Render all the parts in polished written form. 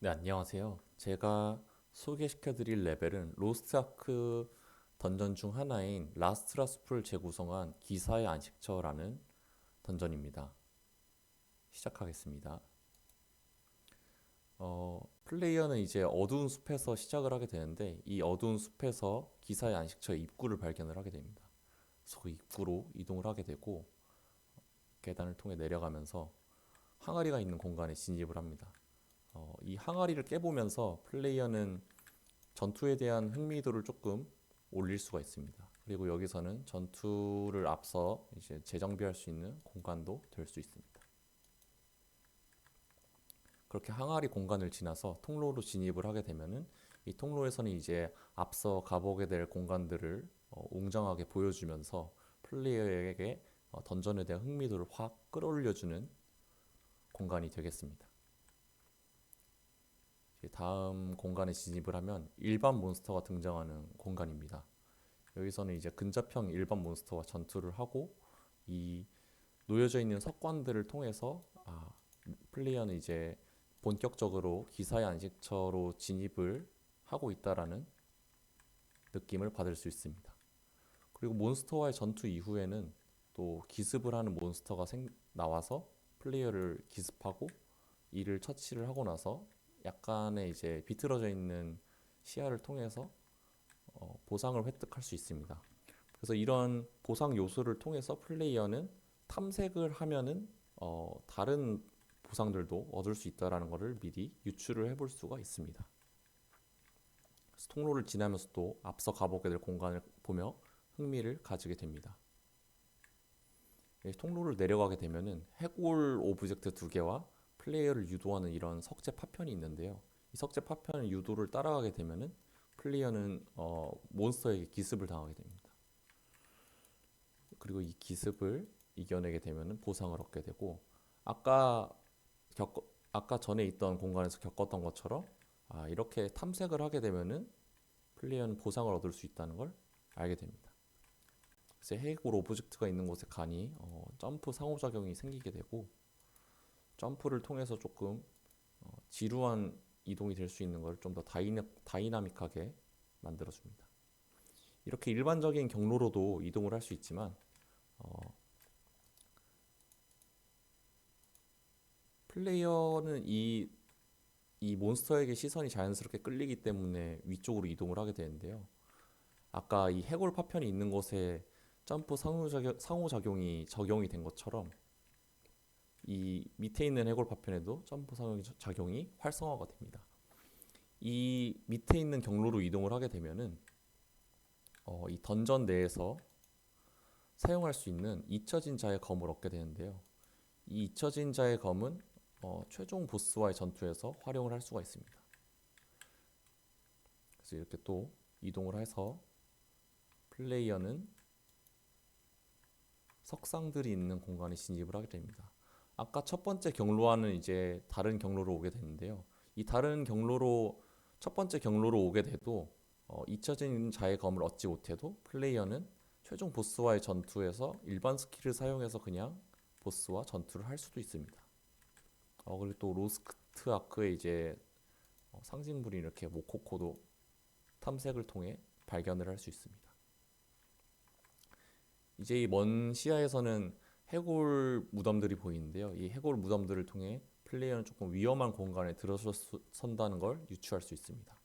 네, 안녕하세요. 제가 소개시켜드릴 레벨은 로스트 아크 던전 중 하나인 라스트라스풀을 재구성한 기사의 안식처라는 던전입니다. 시작하겠습니다. 플레이어는 이제 어두운 숲에서 시작을 하게 되는데 이 어두운 숲에서 기사의 안식처의 입구를 발견을 하게 됩니다. 그래서 그 입구로 이동을 하게 되고 계단을 통해 내려가면서 항아리가 있는 공간에 진입을 합니다. 이 항아리를 깨보면서 플레이어는 전투에 대한 흥미도를 조금 올릴 수가 있습니다. 그리고 여기서는 전투를 앞서 이제 재정비할 수 있는 공간도 될 수 있습니다. 그렇게 항아리 공간을 지나서 통로로 진입을 하게 되면은 이 통로에서는 이제 앞서 가보게 될 공간들을 웅장하게 보여주면서 플레이어에게 던전에 대한 흥미도를 확 끌어올려주는 공간이 되겠습니다. 다음 공간에 진입을 하면 일반 몬스터가 등장하는 공간입니다. 여기서는 이제 근접형 일반 몬스터와 전투를 하고 이 놓여져 있는 석관들을 통해서 플레이어는 이제 본격적으로 기사의 안식처로 진입을 하고 있다라는 느낌을 받을 수 있습니다. 그리고 몬스터와의 전투 이후에는 또 기습을 하는 몬스터가 나와서 플레이어를 기습하고 이를 처치를 하고 나서 약간의 이제 비틀어져 있는 시야를 통해서 보상을 획득할 수 있습니다. 그래서 이런 보상 요소를 통해서 플레이어는 탐색을 하면은 다른 보상들도 얻을 수 있다라는 것을 미리 유추를 해볼 수가 있습니다. 그래서 통로를 지나면서도 앞서 가보게 될 공간을 보며 흥미를 가지게 됩니다. 통로를 내려가게 되면은 해골 오브젝트 두 개와 플레이어를 유도하는 이런 석재 파편이 있는데요. 이 석재 파편 유도를 따라가게 되면은 플레이어는 몬스터에게 기습을 당하게 됩니다. 그리고 이 기습을 이겨내게 되면 보상을 얻게 되고 아까 아까 전에 있던 공간에서 겪었던 것처럼 이렇게 탐색을 하게 되면은 플레이어는 보상을 얻을 수 있다는 걸 알게 됩니다. 그래서 해골 오브젝트가 있는 곳에 가니 점프 상호작용이 생기게 되고 점프를 통해서 조금 지루한 이동이 될 수 있는 걸 좀 더 다이나믹하게 만들어줍니다. 이렇게 일반적인 경로로도 이동을 할 수 있지만 플레이어는 이 몬스터에게 시선이 자연스럽게 끌리기 때문에 위쪽으로 이동을 하게 되는데요. 아까 이 해골 파편이 있는 곳에 점프 상호작용이 적용이 된 것처럼 이 밑에 있는 해골 파편에도 점프 상호작용이 활성화가 됩니다. 이 밑에 있는 경로로 이동을 하게 되면은 이 던전 내에서 사용할 수 있는 잊혀진 자의 검을 얻게 되는데요. 이 잊혀진 자의 검은 최종 보스와의 전투에서 활용을 할 수가 있습니다. 그래서 이렇게 또 이동을 해서 플레이어는 석상들이 있는 공간에 진입을 하게 됩니다. 아까 첫 번째 경로와는 이제 다른 경로로 오게 되는데요. 이 다른 경로로 첫 번째 경로로 오게 돼도 잊혀진 자의 검을 얻지 못해도 플레이어는 최종 보스와의 전투에서 일반 스킬을 사용해서 그냥 보스와 전투를 할 수도 있습니다. 그리고 또 로스트 아크의 이제 상징물인 이렇게 모코코도 탐색을 통해 발견을 할 수 있습니다. 이제 이 먼 시야에서는 해골 무덤들이 보이는데요. 이 해골 무덤들을 통해 플레이어는 조금 위험한 공간에 들어선다는 걸 유추할 수 있습니다.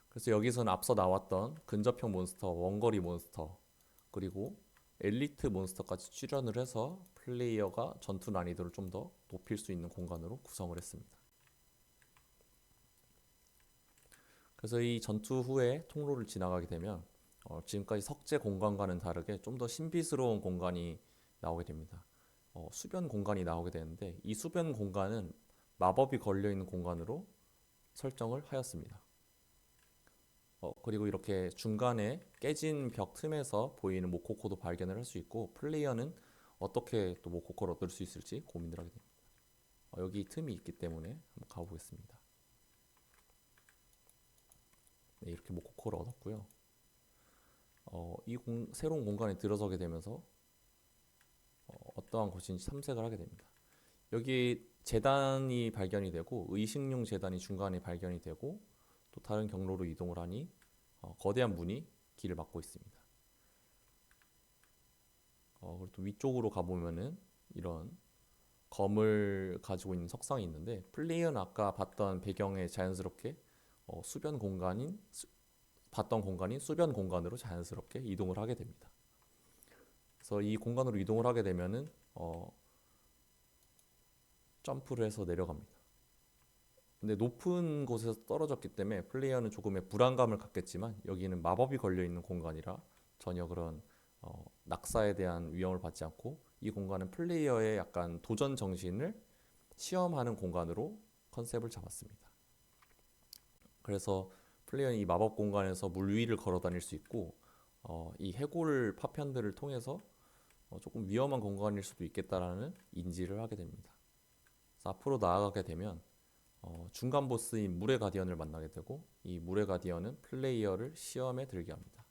그래서 여기서는 앞서 나왔던 근접형 몬스터, 원거리 몬스터, 그리고 엘리트 몬스터까지 출연을 해서 플레이어가 전투 난이도를 좀 더 높일 수 있는 공간으로 구성을 했습니다. 그래서 이 전투 후에 통로를 지나가게 되면 지금까지 석재 공간과는 다르게 좀 더 신비스러운 공간이 나오게 됩니다. 수변 공간이 나오게 되는데 이 수변 공간은 마법이 걸려 있는 공간으로 설정을 하였습니다. 그리고 이렇게 중간에 깨진 벽 틈에서 보이는 모코코도 발견을 할 수 있고 플레이어는 어떻게 또 모코코를 얻을 수 있을지 고민을 하게 됩니다. 여기 틈이 있기 때문에 한번 가보겠습니다. 네, 이렇게 모코코를 얻었고요. 새로운 공간에 들어서게 되면서 어떠한 곳인지 탐색을 하게 됩니다. 여기 재단이 발견이 되고 의식용 재단이 중간에 발견이 되고 또 다른 경로로 이동을 하니 거대한 문이 길을 막고 있습니다. 그리고 또 위쪽으로 가보면은 이런 검을 가지고 있는 석상이 있는데 플레이어는 아까 봤던 배경에 자연스럽게 수변 공간인 봤던 공간인 수변 공간으로 자연스럽게 이동을 하게 됩니다. 그래서 이 공간으로 이동을 하게 되면은 점프를 해서 내려갑니다. 근데 높은 곳에서 떨어졌기 때문에 플레이어는 조금의 불안감을 갖겠지만 여기는 마법이 걸려 있는 공간이라 전혀 그런 낙사에 대한 위험을 받지 않고 이 공간은 플레이어의 약간 도전 정신을 시험하는 공간으로 컨셉을 잡았습니다. 그래서 플레이어는 이 마법 공간에서 물 위를 걸어 다닐 수 있고 이 해골 파편들을 통해서 조금 위험한 공간일 수도 있겠다라는 인지를 하게 됩니다. 그래서 앞으로 나아가게 되면 중간 보스인 물의 가디언을 만나게 되고 이 물의 가디언은 플레이어를 시험에 들게 합니다.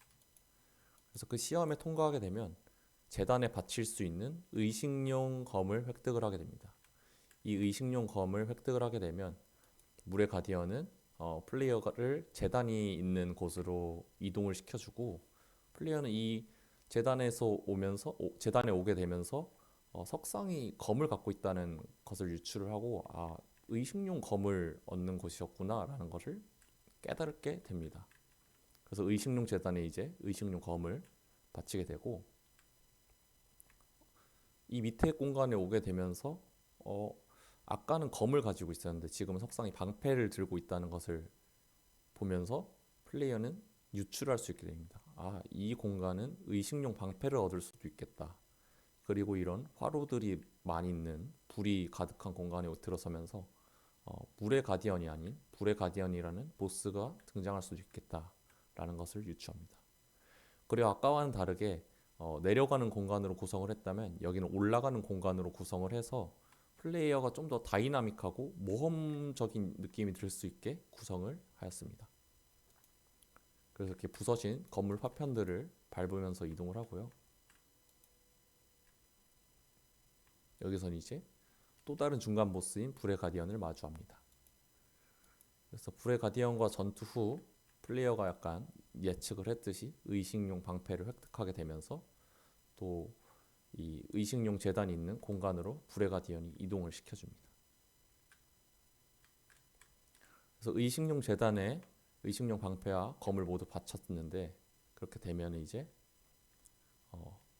그래서 그 시험에 통과하게 되면 재단에 바칠 수 있는 의식용 검을 획득을 하게 됩니다. 이 의식용 검을 획득을 하게 되면 물의 가디언은 플레이어를 재단이 있는 곳으로 이동을 시켜주고 플레이어는 이 재단에 오게 되면서 석상이 검을 갖고 있다는 것을 유추를 하고 의식용 검을 얻는 곳이었구나라는 것을 깨달게 됩니다. 그래서 의식용 재단에 이제 의식용 검을 바치게 되고 이 밑에 공간에 오게 되면서 아까는 검을 가지고 있었는데 지금은 석상이 방패를 들고 있다는 것을 보면서 플레이어는 유추할 수 있게 됩니다. 이 공간은 의식용 방패를 얻을 수도 있겠다. 그리고 이런 화로들이 많이 있는 불이 가득한 공간에 들어서면서 물의 가디언이 아닌 불의 가디언이라는 보스가 등장할 수도 있겠다라는 것을 유추합니다. 그리고 아까와는 다르게 내려가는 공간으로 구성을 했다면 여기는 올라가는 공간으로 구성을 해서 플레이어가 좀 더 다이나믹하고 모험적인 느낌이 들 수 있게 구성을 하였습니다. 그래서 이렇게 부서진 건물 파편들을 밟으면서 이동을 하고요. 여기서는 이제 또 다른 중간 보스인 불의 가디언을 마주합니다. 그래서 불의 가디언과 전투 후 플레이어가 약간 예측을 했듯이 의식용 방패를 획득하게 되면서 또 이 의식용 재단이 있는 공간으로 불의 가디언이 이동을 시켜줍니다. 그래서 의식용 재단에 의식용 방패와 검을 모두 바쳤는데 그렇게 되면 이제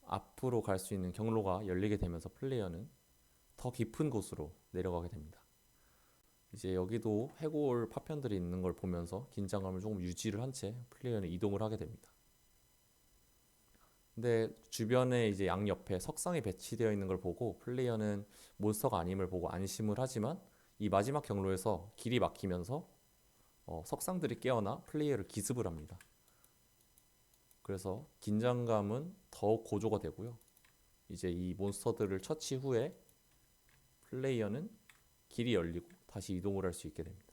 앞으로 갈 수 있는 경로가 열리게 되면서 플레이어는 더 깊은 곳으로 내려가게 됩니다. 이제 여기도 해골 파편들이 있는 걸 보면서 긴장감을 조금 유지를 한 채 플레이어는 이동을 하게 됩니다. 근데 주변에 이제 양옆에 석상이 배치되어 있는 걸 보고 플레이어는 몬스터가 아님을 보고 안심을 하지만 이 마지막 경로에서 길이 막히면서 석상들이 깨어나 플레이어를 기습을 합니다. 그래서 긴장감은 더 고조가 되고요. 이제 이 몬스터들을 처치 후에 플레이어는 길이 열리고 다시 이동을 할 수 있게 됩니다.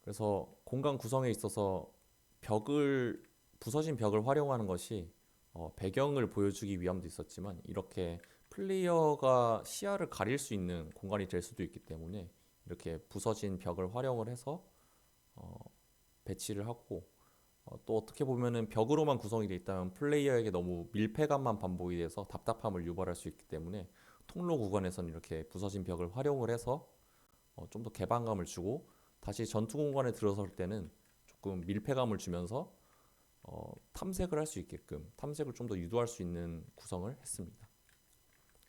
그래서 공간 구성에 있어서 부서진 벽을 활용하는 것이 배경을 보여주기 위함도 있었지만 이렇게 플레이어가 시야를 가릴 수 있는 공간이 될 수도 있기 때문에 이렇게 부서진 벽을 활용을 해서 배치를 하고 또 어떻게 보면은 벽으로만 구성이 되어 있다면 플레이어에게 너무 밀폐감만 반복이 돼서 답답함을 유발할 수 있기 때문에 통로 구간에서는 이렇게 부서진 벽을 활용을 해서 좀 더 개방감을 주고 다시 전투 공간에 들어설 때는 조금 밀폐감을 주면서 탐색을 할 수 있게끔 탐색을 좀 더 유도할 수 있는 구성을 했습니다.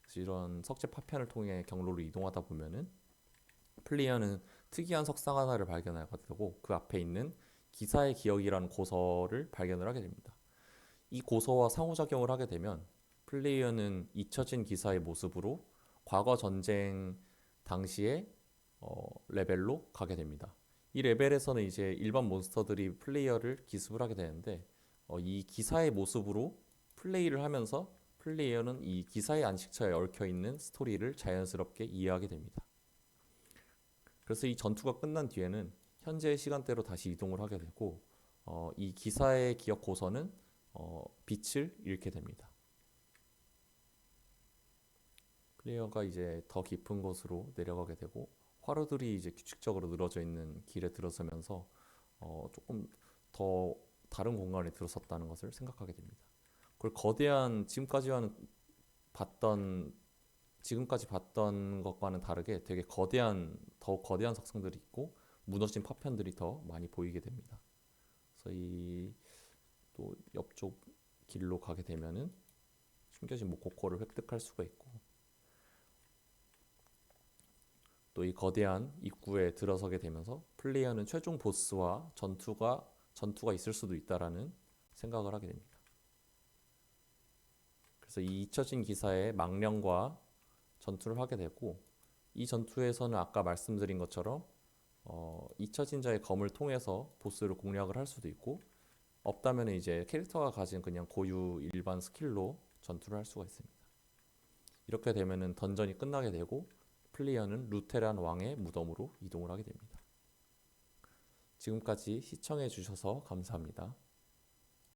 그래서 이런 석재 파편을 통해 경로로 이동하다 보면은 플레이어는 특이한 석상 하나를 발견하게 되고 그 앞에 있는 기사의 기억이라는 고서를 발견을 하게 됩니다. 이 고서와 상호작용을 하게 되면 플레이어는 잊혀진 기사의 모습으로 과거 전쟁 당시의 레벨로 가게 됩니다. 이 레벨에서는 이제 일반 몬스터들이 플레이어를 기습을 하게 되는데 이 기사의 모습으로 플레이를 하면서 플레이어는 이 기사의 안식처에 얽혀 있는 스토리를 자연스럽게 이해하게 됩니다. 그래서 이 전투가 끝난 뒤에는 현재의 시간대로 다시 이동을 하게 되고 이 기사의 기억 고서는 빛을 잃게 됩니다. 플레이어가 이제 더 깊은 곳으로 내려가게 되고 화로들이 이제 규칙적으로 늘어져 있는 길에 들어서면서 조금 더 다른 공간에 들어섰다는 것을 생각하게 됩니다. 그걸 거대한 봤던 지금까지 봤던 것과는 다르게 되게 더욱 거대한 석상들이 있고 무너진 파편들이 더 많이 보이게 됩니다. 그래서 이 또 옆쪽 길로 가게 되면은 숨겨진 모코코를 획득할 수가 있고 또 이 거대한 입구에 들어서게 되면서 플레이어는 최종 보스와 전투가 있을 수도 있다라는 생각을 하게 됩니다. 그래서 이 잊혀진 기사의 망령과 전투를 하게 되고 이 전투에서는 아까 말씀드린 것처럼 잊혀진 자의 검을 통해서 보스를 공략을 할 수도 있고 없다면 이제 캐릭터가 가진 그냥 고유 일반 스킬로 전투를 할 수가 있습니다. 이렇게 되면은 던전이 끝나게 되고 플레이어는 루테란 왕의 무덤으로 이동을 하게 됩니다. 지금까지 시청해 주셔서 감사합니다.